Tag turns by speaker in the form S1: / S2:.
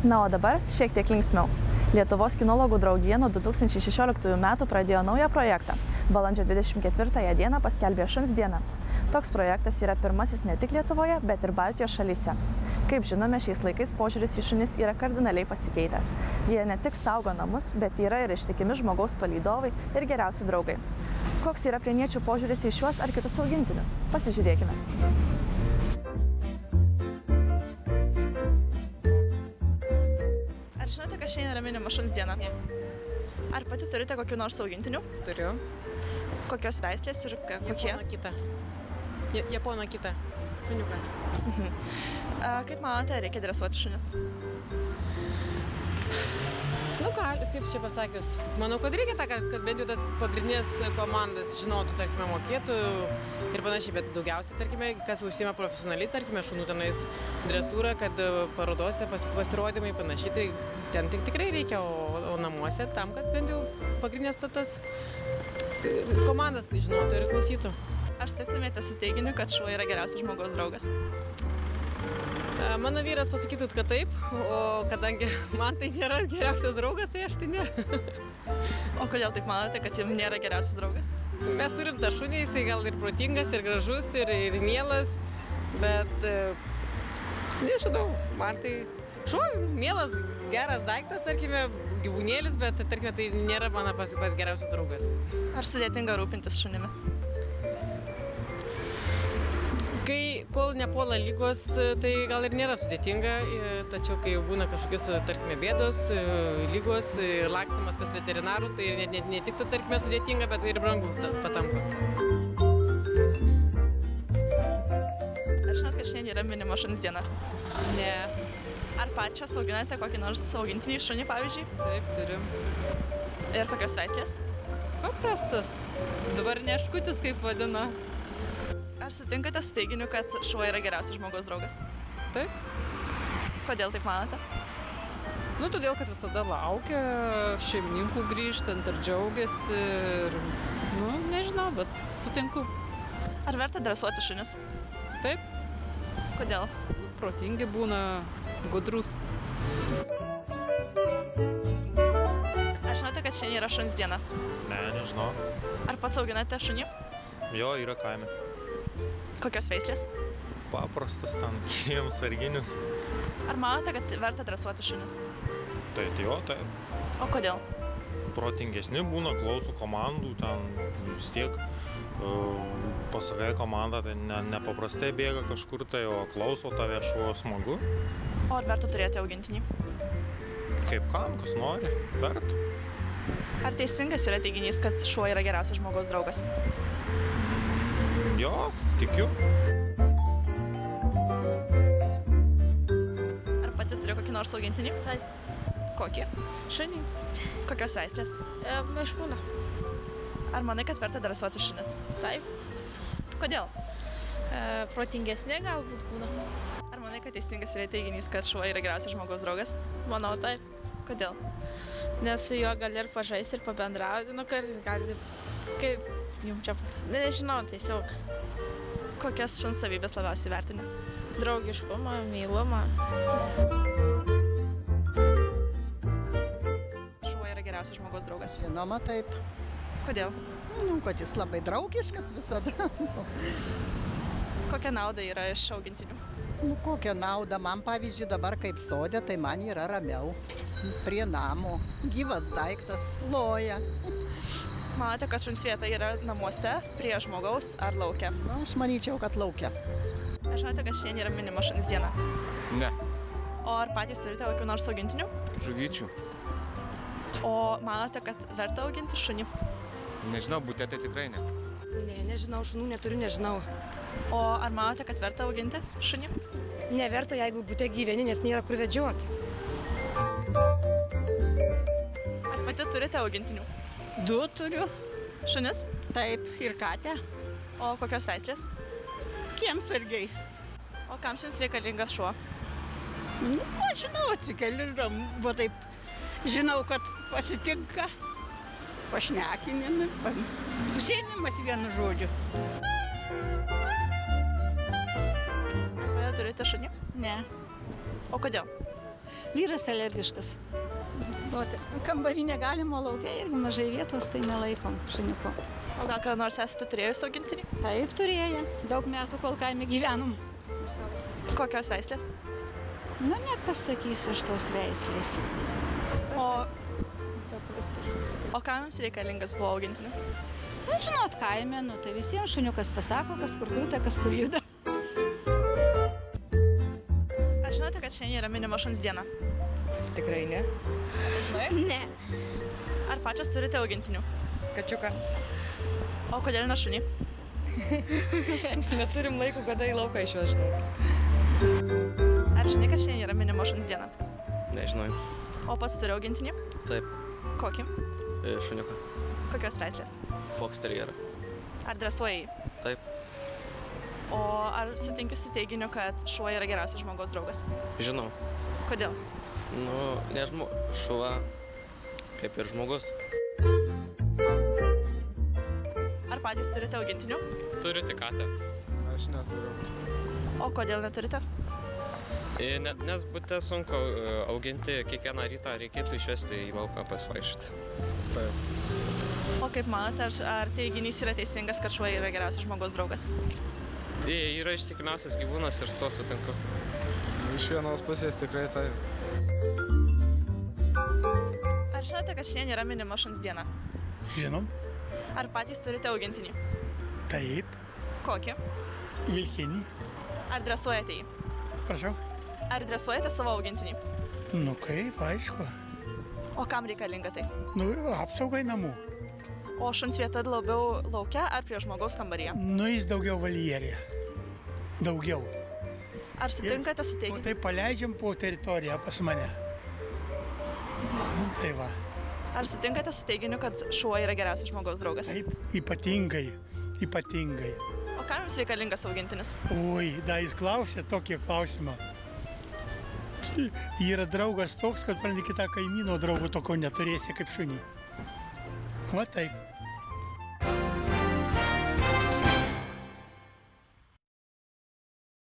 S1: Na, o dabar šiek tiek linksmiau. Lietuvos kinologų draugija nuo 2016 metų pradėjo naują projektą. Balandžio 24 dieną paskelbė Šuns dieną. Toks projektas yra pirmasis ne tik Lietuvoje, bet ir Baltijos šalyse. Kaip žinome, šiais laikais požiūris į šunis yra kardinaliai pasikeitęs. Jie ne tik saugo namus, bet yra ir ištikimi žmogaus palydovai ir geriausi draugai. Koks yra prieniečių požiūris į šiuos ar kitus augintinius? Pasižiūrėkime. Ar žinote, kad šiandien yra minima Šuns diena?
S2: Ne.
S1: Ar pati turite kokių nors augintinių?
S2: Turiu.
S1: Kokios veislės ir kokie?
S2: Japono kita. Šuniukas.
S1: Kaip manote, reikia dresuoti šunis?
S2: Nu ką, kaip čia pasakius, manau, kad reikia tą, kad bent jau tas pagrindinės komandas žinotų, tarkime, mokėtų ir panašiai, bet daugiausiai, tarkime, kas užsiima profesionaliai, tarkime, šunų tenais dresūra, kad parodose pasirodymai panašiai, tai ten tikrai reikia, o namuose tam, kad bent jau pagrindinės tas komandas žinotų ir klausytų.
S1: Ar sutiktumėte su teiginiu, kad šuo yra geriausias žmogaus draugas?
S2: Mano vyras pasakytų, kad taip, o kadangi man tai nėra geriausias draugas, tai aš tai ne.
S1: O kodėl taip manote, kad jums nėra geriausias draugas?
S2: Mes turim tą šunį, jisai gal ir protingas, ir gražus, ir mielas, bet nežinau, man tai šuo mielas, geras daiktas, tarkime, gyvūnėlis, bet tarkime, tai nėra mano pas geriausias draugas.
S1: Ar sudėtinga rūpintis šunimi?
S2: Kol nepuola lygos, tai gal ir nėra sudėtinga, tačiau kai jau būna kažkokios, tarkime, bėdos, lygos, lakstymas pas veterinarus, tai ne tik, tarkime, sudėtinga, bet ir brangu patampa.
S1: Ar žinot, kad šiandien yra minima Šuns diena?
S2: Ne.
S1: Ar pačios auginate kokį nors augintinį šunį, pavyzdžiui?
S2: Taip, turiu.
S1: Ir kokios veislės?
S2: Paprastas. Dvarneškutis, kaip vadina.
S1: Ar sutinkate su teiginiu, kad šuo yra geriausias žmogaus draugas?
S2: Taip.
S1: Kodėl taip manote?
S2: Nu, todėl, kad visada laukia šeimininkų grįžtant ir džiaugiasi ir, nu, nežinau, bet sutinku.
S1: Ar verta dresuoti šunis?
S2: Taip.
S1: Kodėl?
S2: Protingi būna, gudrus.
S1: Ar žinote, kad šiandien yra Šuns diena?
S3: Ne, nežinau.
S1: Ar pats auginate šunį?
S3: Jo, yra kaime.
S1: Kokios veislės?
S3: Paprastas ten, jiems sarginius.
S1: Ar manote, kad verta dresuoti šunis?
S3: Tai jo, taip.
S1: O kodėl?
S3: Protingesni būna, klauso komandų, ten vis tiek pasakai komandą, tai nepaprastai bėga kažkur tai, o klauso tave šuo smagu.
S1: O ar verta turėti augintinį?
S3: Kaip kam, kas nori, verta.
S1: Ar teisingas yra teiginys, kad šuo yra geriausias žmogaus draugas?
S3: Jo, tikiu.
S1: Ar pati turi kokį nors augintinį?
S4: Taip.
S1: Kokį?
S4: Šunį.
S1: Kokios veislės?
S4: Meškūną.
S1: Ar manai, kad verta dresuoti šunis?
S4: Taip.
S1: Kodėl?
S4: Protingesnė galbūt būna.
S1: Ar manai, kad teisingas yra teiginys, kad šuo yra geriausias žmogaus draugas?
S4: Manau, taip.
S1: Kodėl?
S4: Nes su juo gali ir pažaisti, ir pabendrauti, nu kartais gali, kaip jums čia, nežinau, tiesiog.
S1: Kokias šuns savybės labiausiai vertini?
S4: Draugiškumą, mylumą.
S1: Šuo yra geriausias žmogaus draugas.
S5: Žinoma, taip.
S1: Kodėl?
S5: Nu, kad jis labai draugiškas visada.
S1: Kokia nauda yra iš augintinių?
S5: Nu, kokią naudą man, pavyzdžiui, dabar kaip sodė, tai man yra ramiau. Prie namo, gyvas daiktas, loja.
S1: Manote, kad šuns vieta yra namuose, prie žmogaus ar lauke?
S5: Nu, aš manyčiau, kad laukia.
S1: Ar žinote, kad šiandien yra minima Šuns diena?
S6: Ne.
S1: O ar patys turite kokių nors augintinių?
S6: Žuvyčių.
S1: O manote, kad verta auginti šunį?
S6: Nežinau, bute tai tikrai ne.
S7: Ne, nežinau, šunų neturiu, nežinau.
S1: O ar manote, kad verta auginti šunį?
S7: Neverta, jeigu bute gyveni, nes nėra kur vedžioti.
S1: Ar pati turite augintinių?
S8: 2 turiu.
S1: Šunis?
S8: Taip, ir katę.
S1: O kokios veislės?
S8: Kiemsargiai.
S1: O kam jums reikalingas šuo?
S8: Nu, aš žinau, atsikeliu ir va taip, žinau, kad pasitinka, pašnekinimi, užsiėmimas vienu žodžiu.
S1: Turite šunį?
S8: Ne.
S1: O kodėl?
S9: Vyras alergiškas. Kambarį negalima laukia irgi mažai vietos, tai nelaikom šuniuko.
S1: O gal kada nors esate turėjus augintinį?
S9: Taip, turėję. Daug metų, kol kaime gyvenom.
S1: Kokios veislės?
S9: Nu, nepasakysiu iš tos veislės.
S1: O kam jums reikalingas buvo augintinis?
S9: Na, žinot, kaime, nu, tai visiems šuniukas pasako, kas kur kruta, kas kur juda.
S1: Ar žinote, kad šiandien yra minima šuns diena?
S10: Tikrai ne.
S1: Žinai?
S4: Ne.
S1: Ar pačios turite augintinių?
S10: Kačiuką.
S1: O kodėl ne šunį?
S10: Neturim laiko, kada į lauką išvežti.
S1: Ar žinai, kad šiandien yra minima šuns diena?
S11: Nežinau.
S1: O pats turi augintinį?
S11: Taip.
S1: Kokį?
S11: Šuniuką.
S1: Kokios veislės?
S11: Fox terrierą.
S1: Ar dresuoji?
S11: Taip.
S1: O ar sutinki su teiginiu, kad šuo yra geriausias žmogaus draugas?
S11: Žinau.
S1: Kodėl?
S11: Nu, šuva kaip ir žmogus.
S1: Ar patys turite augintinių?
S6: Turiu tik katę.
S12: Aš neturiu.
S1: O kodėl neturite?
S6: Nes būtų sunku auginti kiekvieną rytą, reikėtų išvesti į lauką pasvaišyti.
S1: O kaip manote, ar teiginys yra teisingas, kad šuo yra geriausias žmogaus draugas?
S6: Tai yra ištikimiausias gyvūnas ir su to sutinku.
S12: Iš vienos pusės tikrai taip.
S1: Ar žinote, kad šiandien yra minima šuns diena?
S13: Žinom.
S1: Ar patys turite augintinį?
S13: Taip.
S1: Kokį?
S13: Vilkinį.
S1: Ar dresuojate jį?
S13: Prašau.
S1: Ar dresuojate savo augintinį?
S13: Nu kaip, aišku.
S1: O kam reikalinga tai?
S13: Nu, apsaugai namų.
S1: O šuns vieta labiau laukia ar prie žmogaus kambaryje?
S13: Nu, jis daugiau valjerė. Daugiau.
S1: Ar sutinkate su teiginiu?
S13: O tai paleidžiam po teritoriją pas mane. Tai va.
S1: Ar sutinkate su teiginiu, kad šuo yra geriausias žmogaus draugas?
S13: Taip, ypatingai. Ypatingai.
S1: O kam jums reikalingas augintinis?
S13: Oi, da jūs klausėt tokį klausimą. Yra draugas toks, kad pradė kitą kaimyno draugo tokio neturėsi kaip šunį. Va taip.